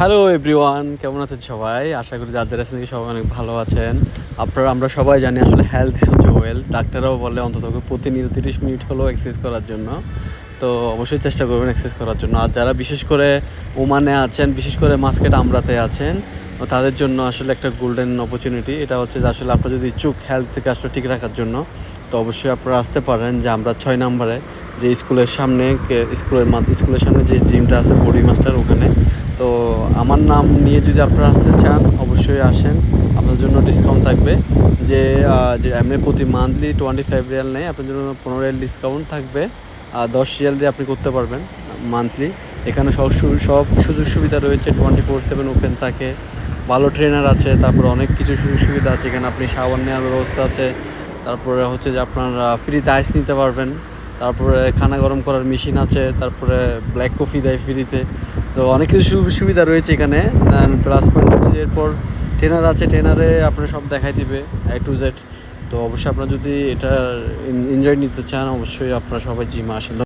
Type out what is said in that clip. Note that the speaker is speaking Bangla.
হ্যালো এভরিওয়ান, কেমন আছেন সবাই? আশা করি যার যারা আছেন সবাই অনেক ভালো আছেন। আমরা সবাই জানি আসলে হেলথ ইজ হচ্ছে ওয়েলথ। ডাক্তাররাও বলে অন্তত প্রতিনিয়ত 30 মিনিট হলেও এক্সারসাইজ করার জন্য। তো অবশ্যই চেষ্টা করবেন এক্সারসাইজ করার জন্য। আর যারা বিশেষ করে ওমানে আছেন, বিশেষ করে মাস্কেট আমরাতে আছেন, তাদের জন্য আসলে একটা গোল্ডেন অপরচুনিটি। এটা হচ্ছে যে আসলে আপনারা যদি ইচ্ছুক হেলথ থেকে আসলে ঠিক রাখার জন্য, তো অবশ্যই আপনারা আসতে পারেন। যে আমরা 6 নম্বরে যে স্কুলের সামনে স্কুলের সামনে যে জিমটা আছে বডি মাস্টার, ওখানে। তো আমার নাম নিয়ে যদি আপনারা আসতে চান অবশ্যই আসেন, আপনার জন্য ডিসকাউন্ট থাকবে। যে এমনি প্রতি মান্থলি 25 রিয়াল নেয়, আপনার জন্য 15 রিয়াল ডিসকাউন্ট থাকবে। 10 রিয়াল দিয়ে আপনি করতে পারবেন মান্থলি। এখানে সব সুযোগ সুবিধা রয়েছে, 24/7 ওপেন থাকে, ভালো ট্রেনার আছে, তারপরে অনেক কিছু সুযোগ সুবিধা আছে। এখানে আপনি শাওয়ার নেওয়ার ব্যবস্থা আছে, তারপরে হচ্ছে যে আপনার ফ্রিতে আইস নিতে পারবেন, তারপরে খানা গরম করার মেশিন আছে, তারপরে ব্ল্যাক কফি দেয় ফ্রিতে। তো অনেক কিছু সুবিধা রয়েছে এখানে। প্লাস পয়েন্ট হচ্ছে এরপর ট্রেনার আছে, ট্রেনারে আপনার সব দেখাই দিবে A to Z। তো অবশ্যই আপনারা যদি এটা এনজয় নিতে চান অবশ্যই আপনারা সবাই জিমে আসেন।